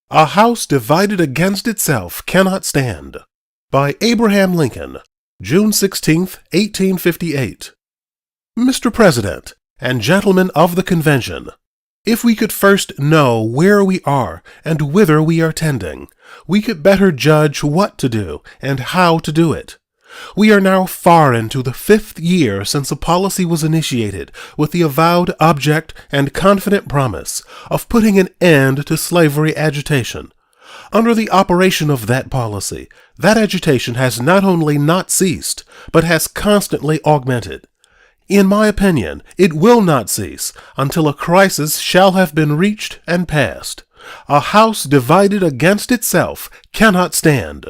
A house divided against itself cannot stand. By Abraham Lincoln, June 16, 1858. Mr. President and gentlemen of the convention, if we could first know where we are and whither we are tending, we could better judge what to do and how to do it. We are now far into the 5th year since a policy was initiated with the avowed object and confident promise of putting an end to slavery agitation. Under the operation of that policy, that agitation has not only not ceased, but has constantly augmented. In my opinion, it will not cease until a crisis shall have been reached and passed. A house divided against itself cannot stand.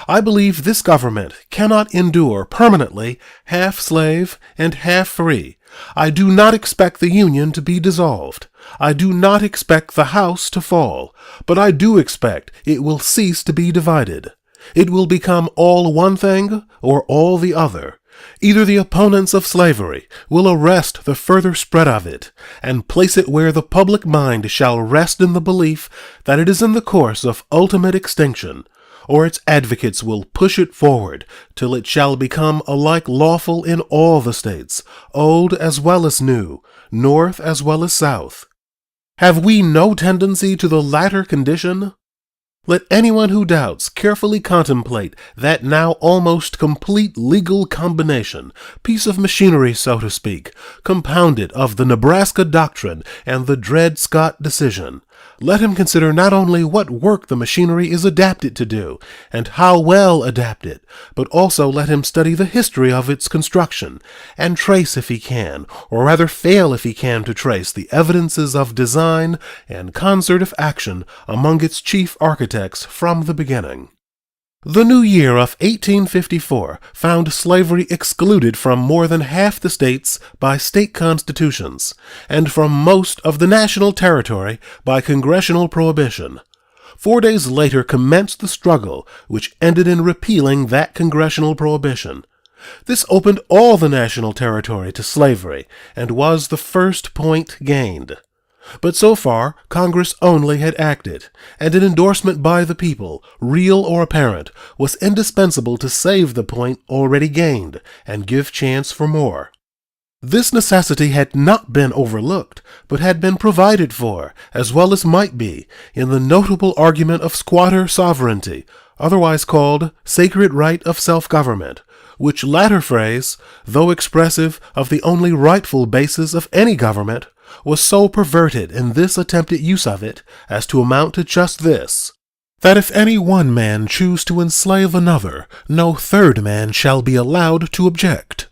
I believe this government cannot endure permanently half slave and half free. I do not expect the Union to be dissolved. I do not expect the house to fall, but I do expect it will cease to be divided. It will become all one thing or all the other. Either the opponents of slavery will arrest the further spread of it and place it where the public mind shall rest in the belief that it is in the course of ultimate extinction, or its advocates will push it forward till it shall become alike lawful in all the states, old as well as new, north as well as south. Have we no tendency to the latter condition? Let anyone who doubts carefully contemplate that now almost complete legal combination, piece of machinery, so to speak, compounded of the Nebraska Doctrine and the Dred Scott decision. Let him consider not only what work the machinery is adapted to do, and how well adapted, but also let him study the history of its construction, and trace if he can, or rather fail if he can to trace the evidences of design and concert of action among its chief architects from the beginning. The new year of 1854 found slavery excluded from more than half the states by state constitutions, and from most of the national territory by congressional prohibition. 4 days later commenced the struggle which ended in repealing that congressional prohibition. This opened all the national territory to slavery, and was the first point gained. But so far, Congress only had acted, and an endorsement by the people, real or apparent, was indispensable to save the point already gained and give chance for more. This necessity had not been overlooked, but had been provided for, as well as might be, in the notable argument of squatter sovereignty, otherwise called sacred right of self-government, which latter phrase, though expressive of the only rightful basis of any government, was so perverted in this attempted use of it as to amount to just this, that if any one man choose to enslave another, no third man shall be allowed to object.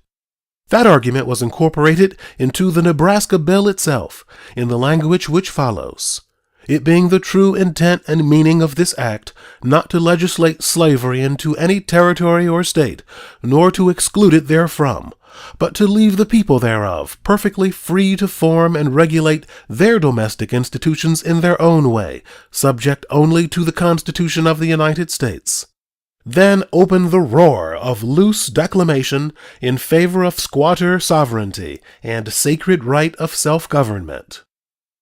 That argument was incorporated into the Nebraska bill itself, in the language which follows: it being the true intent and meaning of this act not to legislate slavery into any territory or state, nor to exclude it therefrom, but to leave the people thereof perfectly free to form and regulate their domestic institutions in their own way, subject only to the Constitution of the United States. Then opened the roar of loose declamation in favor of squatter sovereignty and sacred right of self-government.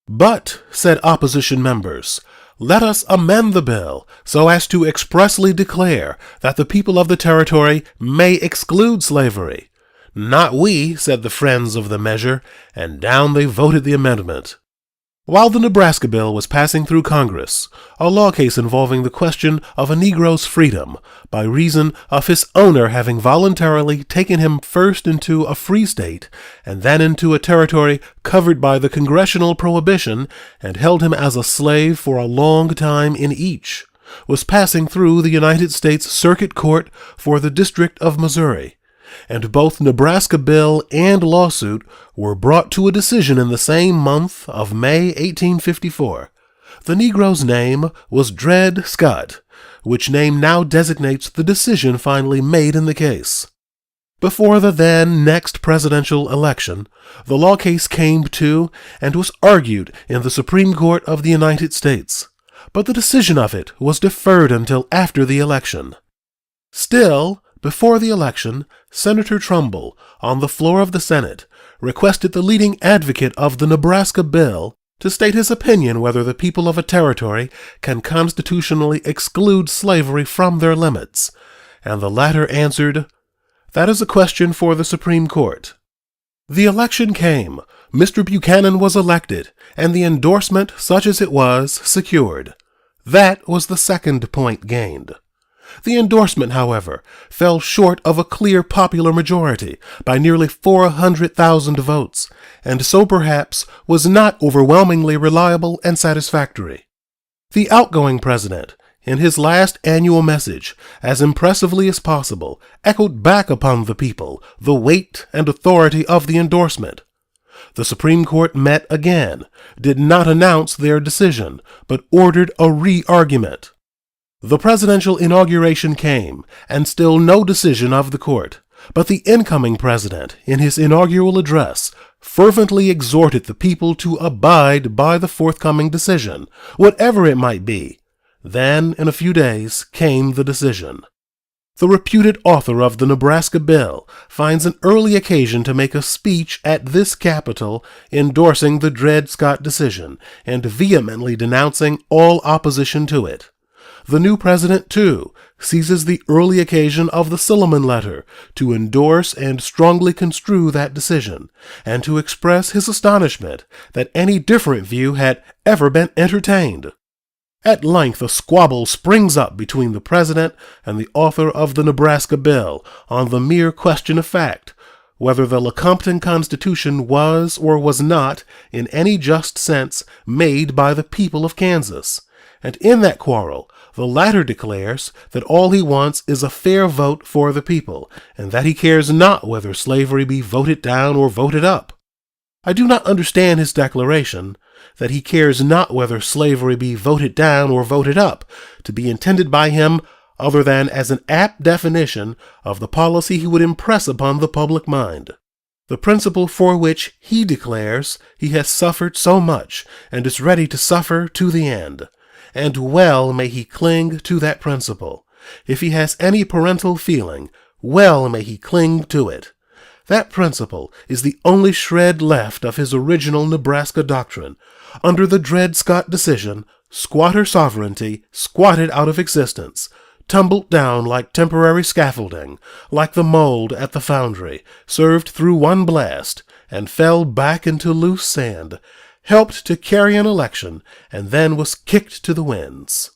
But, said opposition members, let us amend the bill so as to expressly declare that the people of the territory may exclude slavery. Not we, said the friends of the measure, and down they voted the amendment. While the Nebraska bill was passing through Congress, a law case involving the question of a Negro's freedom, by reason of his owner having voluntarily taken him first into a free state, and then into a territory covered by the congressional prohibition, and held him as a slave for a long time in each, was passing through the United States Circuit Court for the District of Missouri, and both Nebraska bill and lawsuit were brought to a decision in the same month of May 1854. The Negro's name was Dred Scott, which name now designates the decision finally made in the case. Before the then next presidential election, the law case came to and was argued in the Supreme Court of the United States, but the decision of it was deferred until after the election. Still, before the election, Senator Trumbull, on the floor of the Senate, requested the leading advocate of the Nebraska bill to state his opinion whether the people of a territory can constitutionally exclude slavery from their limits, and the latter answered, "That is a question for the Supreme Court." The election came, Mr. Buchanan was elected, and the endorsement, such as it was, secured. That was the second point gained. The endorsement, however, fell short of a clear popular majority by nearly 400,000 votes, and so perhaps was not overwhelmingly reliable and satisfactory. The outgoing president, in his last annual message, as impressively as possible, echoed back upon the people the weight and authority of the endorsement. The Supreme Court met again, did not announce their decision, but ordered a re-argument. The presidential inauguration came, and still no decision of the court, but the incoming president, in his inaugural address, fervently exhorted the people to abide by the forthcoming decision, whatever it might be. Then, in a few days, came the decision. The reputed author of the Nebraska bill finds an early occasion to make a speech at this Capitol endorsing the Dred Scott decision and vehemently denouncing all opposition to it. The new president, too, seizes the early occasion of the Silliman letter to endorse and strongly construe that decision, and to express his astonishment that any different view had ever been entertained. At length a squabble springs up between the president and the author of the Nebraska bill on the mere question of fact, whether the Lecompton Constitution was or was not, in any just sense, made by the people of Kansas. And in that quarrel, the latter declares that all he wants is a fair vote for the people, and that he cares not whether slavery be voted down or voted up. I do not understand his declaration, that he cares not whether slavery be voted down or voted up, to be intended by him other than as an apt definition of the policy he would impress upon the public mind. The principle for which he declares he has suffered so much and is ready to suffer to the end. And well may he cling to that principle. If he has any parental feeling, well may he cling to it. That principle is the only shred left of his original Nebraska doctrine. Under the Dred Scott decision, squatter sovereignty squatted out of existence, tumbled down like temporary scaffolding, like the mold at the foundry, served through one blast, and fell back into loose sand, helped to carry an election, and then was kicked to the winds.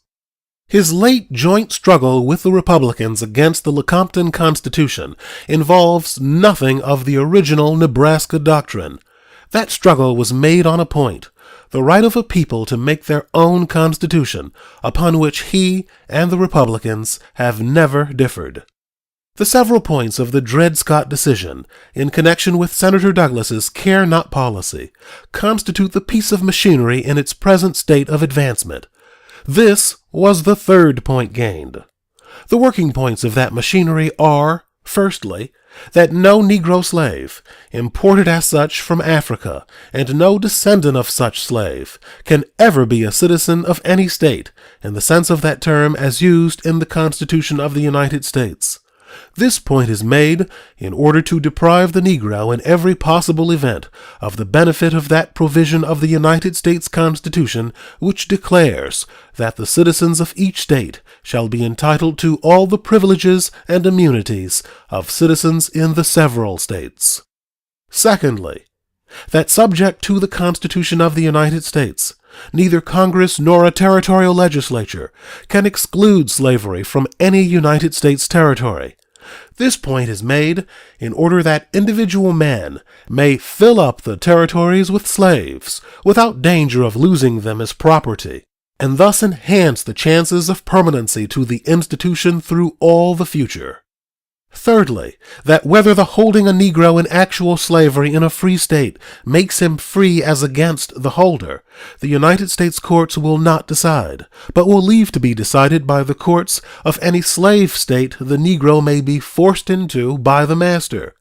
His late joint struggle with the Republicans against the Lecompton Constitution involves nothing of the original Nebraska doctrine. That struggle was made on a point, the right of a people to make their own constitution, upon which he and the Republicans have never differed. The several points of the Dred Scott decision, in connection with Senator Douglas's care not policy, constitute the piece of machinery in its present state of advancement. This was the third point gained. The working points of that machinery are, firstly, that no Negro slave, imported as such from Africa, and no descendant of such slave, can ever be a citizen of any state, in the sense of that term as used in the Constitution of the United States. This point is made in order to deprive the Negro in every possible event of the benefit of that provision of the United States Constitution which declares that the citizens of each state shall be entitled to all the privileges and immunities of citizens in the several states. Secondly, that subject to the Constitution of the United States, neither Congress nor a territorial legislature can exclude slavery from any United States territory. This point is made in order that individual men may fill up the territories with slaves without danger of losing them as property, and thus enhance the chances of permanency to the institution through all the future. Thirdly, that whether the holding a Negro in actual slavery in a free state makes him free as against the holder, the United States courts will not decide, but will leave to be decided by the courts of any slave state the Negro may be forced into by the master.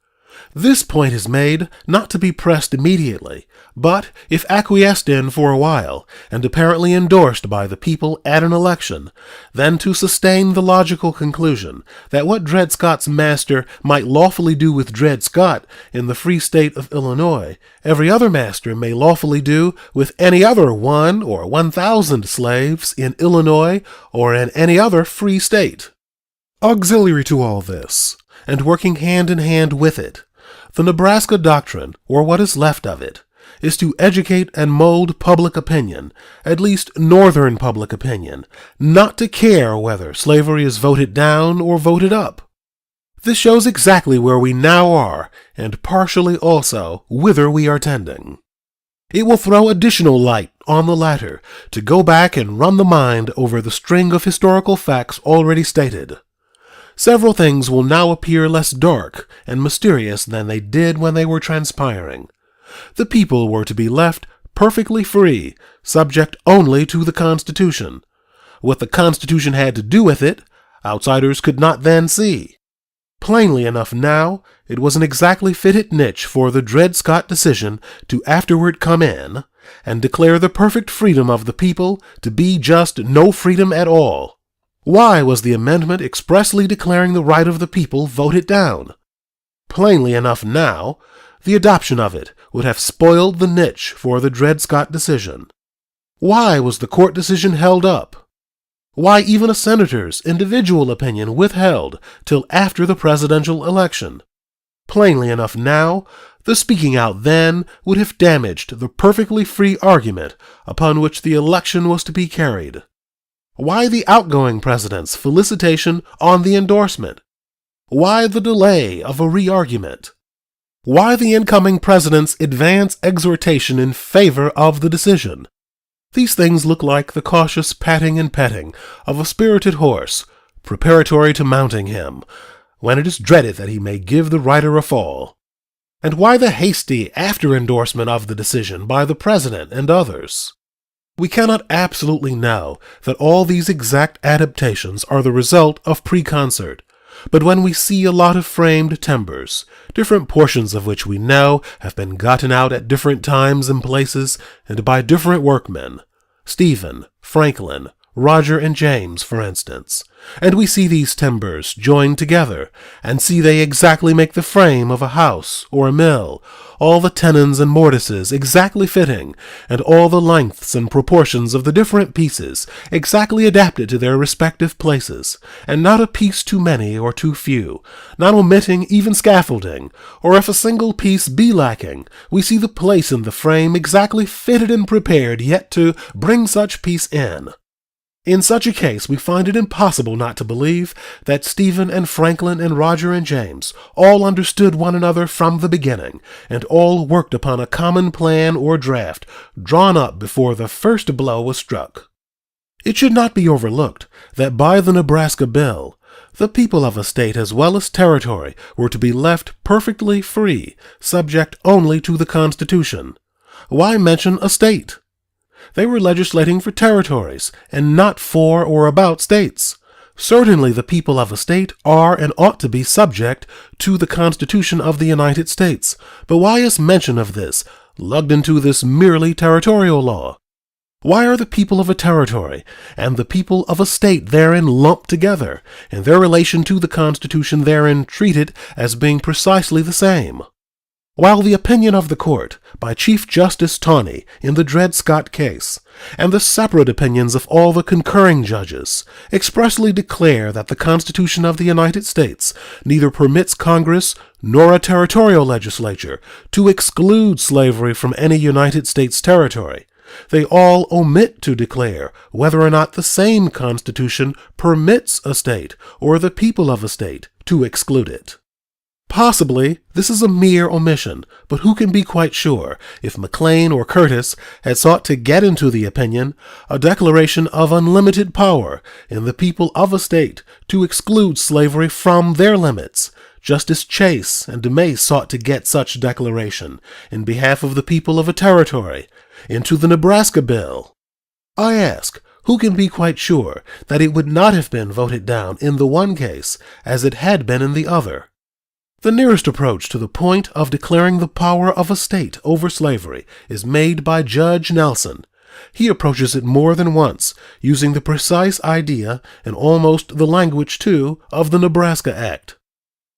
This point is made not to be pressed immediately, But if acquiesced in for a while, and apparently endorsed by the people at an election, then to sustain the logical conclusion that what Dred Scott's master might lawfully do with Dred Scott in the free state of Illinois, every other master may lawfully do with any other 1 or 1,000 slaves in Illinois or in any other free state. Auxiliary to all this, and working hand in hand with it, the Nebraska Doctrine, or what is left of it, is to educate and mold public opinion, at least Northern public opinion, not to care whether slavery is voted down or voted up. This shows exactly where we now are, and partially also whither we are tending. It will throw additional light on the latter to go back and run the mind over the string of historical facts already stated. Several things will now appear less dark and mysterious than they did when they were transpiring. The people were to be left perfectly free, subject only to the Constitution. What the Constitution had to do with it, outsiders could not then see. Plainly enough now, it was an exactly fitted niche for the Dred Scott decision to afterward come in and declare the perfect freedom of the people to be just no freedom at all. Why was the amendment expressly declaring the right of the people voted down? Plainly enough now, the adoption of it would have spoiled the niche for the Dred Scott decision. Why was the court decision held up? Why even a senator's individual opinion withheld till after the presidential election? Plainly enough now, the speaking out then would have damaged the perfectly free argument upon which the election was to be carried. Why the outgoing president's felicitation on the endorsement? Why the delay of a re-argument? Why the incoming president's advance exhortation in favor of the decision? These things look like the cautious patting and petting of a spirited horse, preparatory to mounting him, when it is dreaded that he may give the rider a fall. And why the hasty after-endorsement of the decision by the president and others? We cannot absolutely know that all these exact adaptations are the result of preconcert, but when we see a lot of framed timbers, different portions of which we know have been gotten out at different times and places and by different workmen, Stephen, Franklin, Roger, and James, for instance, and we see these timbers joined together, and see they exactly make the frame of a house or a mill, all the tenons and mortises exactly fitting, and all the lengths and proportions of the different pieces exactly adapted to their respective places, and not a piece too many or too few, not omitting even scaffolding, or if a single piece be lacking, we see the place in the frame exactly fitted and prepared yet to bring such piece in. In such a case, we find it impossible not to believe that Stephen and Franklin and Roger and James all understood one another from the beginning, and all worked upon a common plan or draft drawn up before the first blow was struck. It should not be overlooked that by the Nebraska Bill, the people of a state as well as territory were to be left perfectly free, subject only to the Constitution. Why mention a state? They were legislating for territories, and not for or about states. Certainly the people of a state are and ought to be subject to the Constitution of the United States, but why is mention of this lugged into this merely territorial law? Why are the people of a territory and the people of a state therein lumped together, and their relation to the Constitution therein treated as being precisely the same? While the opinion of the court by Chief Justice Taney in the Dred Scott case, and the separate opinions of all the concurring judges, expressly declare that the Constitution of the United States neither permits Congress nor a territorial legislature to exclude slavery from any United States territory, they all omit to declare whether or not the same Constitution permits a state or the people of a state to exclude it. Possibly this is a mere omission, but who can be quite sure if McLean or Curtis had sought to get into the opinion a declaration of unlimited power in the people of a state to exclude slavery from their limits, just as Chase and DeMace sought to get such declaration in behalf of the people of a territory into the Nebraska Bill? I ask, who can be quite sure that it would not have been voted down in the one case as it had been in the other? The nearest approach to the point of declaring the power of a state over slavery is made by Judge Nelson. He approaches it more than once, using the precise idea and almost the language, too, of the Nebraska Act.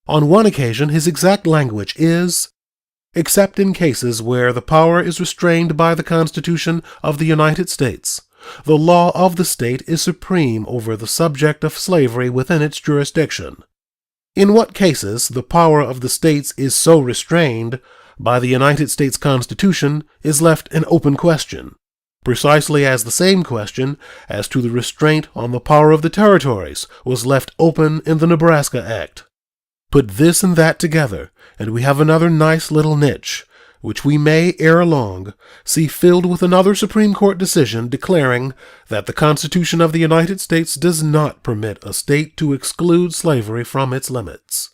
On one occasion, his exact language is, "Except in cases where the power is restrained by the Constitution of the United States, the law of the state is supreme over the subject of slavery within its jurisdiction. In what cases the power of the states is so restrained by the United States Constitution is left an open question, precisely as the same question as to the restraint on the power of the territories was left open in the Nebraska Act. Put this and that together, and we have another nice little niche, which we may, ere long, see filled with another Supreme Court decision declaring that the Constitution of the United States does not permit a state to exclude slavery from its limits.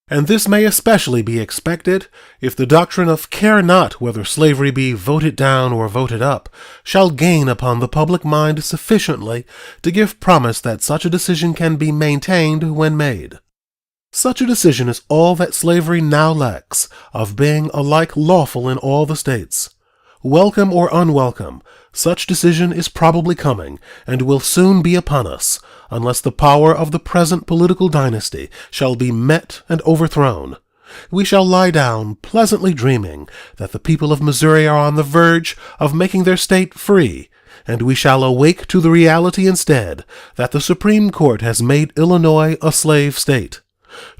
And this may especially be expected if the doctrine of care not whether slavery be voted down or voted up shall gain upon the public mind sufficiently to give promise that such a decision can be maintained when made. Such a decision is all that slavery now lacks of being alike lawful in all the states. Welcome or unwelcome, such decision is probably coming and will soon be upon us, unless the power of the present political dynasty shall be met and overthrown. We shall lie down pleasantly dreaming that the people of Missouri are on the verge of making their state free, and we shall awake to the reality instead that the Supreme Court has made Illinois a slave state.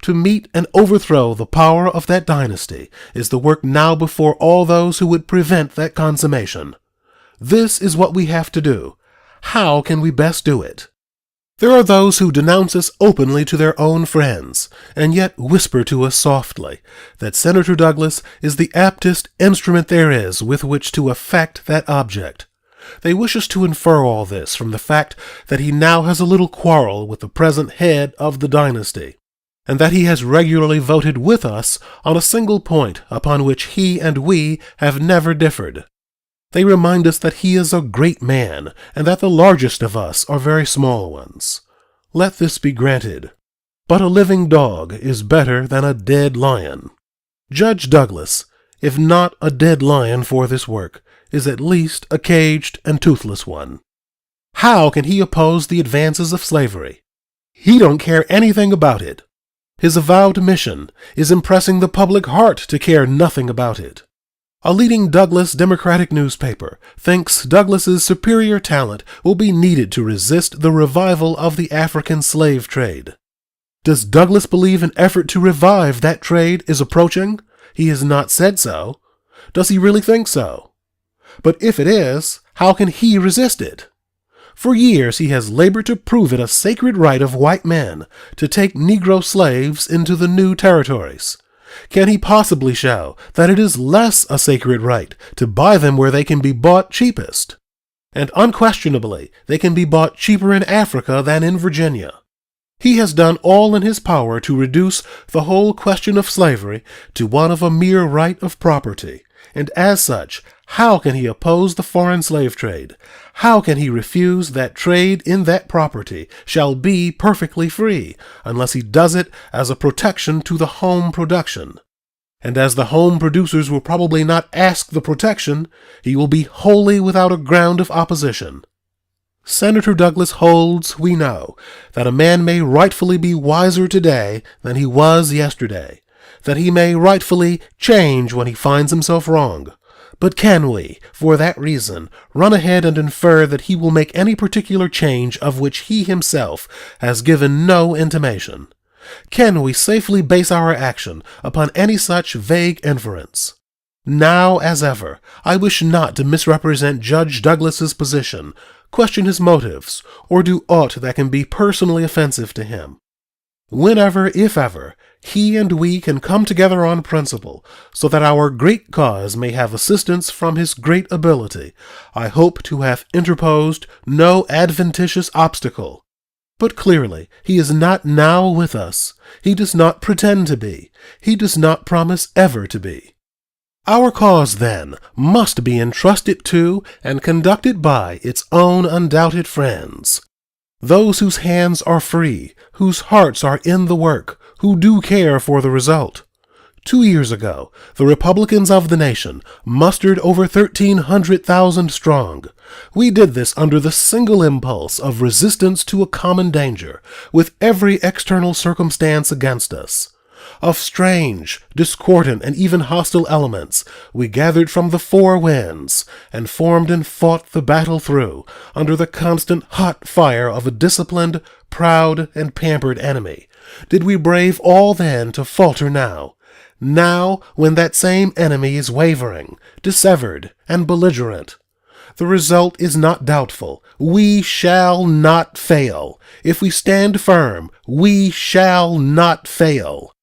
To meet and overthrow the power of that dynasty is the work now before all those who would prevent that consummation. This is what we have to do. How can we best do it? There are those who denounce us openly to their own friends, and yet whisper to us softly that Senator Douglas is the aptest instrument there is with which to effect that object. They wish us to infer all this from the fact that he now has a little quarrel with the present head of the dynasty, and that he has regularly voted with us on a single point upon which he and we have never differed. They remind us that he is a great man, and that the largest of us are very small ones. Let this be granted. But a living dog is better than a dead lion. Judge Douglas, if not a dead lion for this work, is at least a caged and toothless one. How can he oppose the advances of slavery? He don't care anything about it. His avowed mission is impressing the public heart to care nothing about it. A leading Douglas Democratic newspaper thinks Douglas's superior talent will be needed to resist the revival of the African slave trade. Does Douglas believe an effort to revive that trade is approaching? He has not said so. Does he really think so? But if it is, how can he resist it? For years he has labored to prove it a sacred right of white men to take Negro slaves into the new territories. Can he possibly show that it is less a sacred right to buy them where they can be bought cheapest? And unquestionably, they can be bought cheaper in Africa than in Virginia. He has done all in his power to reduce the whole question of slavery to one of a mere right of property, and as such, how can he oppose the foreign slave trade? How can he refuse that trade in that property shall be perfectly free, unless he does it as a protection to the home production? And as the home producers will probably not ask the protection, he will be wholly without a ground of opposition. Senator Douglas holds, we know, that a man may rightfully be wiser today than he was yesterday, that he may rightfully change when he finds himself wrong. But can we, for that reason, run ahead and infer that he will make any particular change of which he himself has given no intimation? Can we safely base our action upon any such vague inference? Now, as ever, I wish not to misrepresent Judge Douglas's position, question his motives, or do aught that can be personally offensive to him. Whenever, if ever, he and we can come together on principle, so that our great cause may have assistance from his great ability, I hope to have interposed no adventitious obstacle. But clearly he is not now with us. He does not pretend to be. He does not promise ever to be. Our cause, then, must be entrusted to and conducted by its own undoubted friends. Those whose hands are free, whose hearts are in the work, who do care for the result. 2 years ago, the Republicans of the nation mustered over 1,300,000 strong. We did this under the single impulse of resistance to a common danger, with every external circumstance against us. Of strange, discordant, and even hostile elements, we gathered from the four winds, and formed and fought the battle through, under the constant hot fire of a disciplined, proud, and pampered enemy. Did we brave all then to falter now? Now, when that same enemy is wavering, dissevered, and belligerent? The result is not doubtful. We shall not fail. If we stand firm, we shall not fail.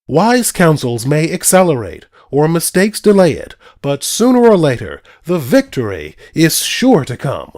Wise counsels may accelerate, or mistakes delay it, but sooner or later, the victory is sure to come.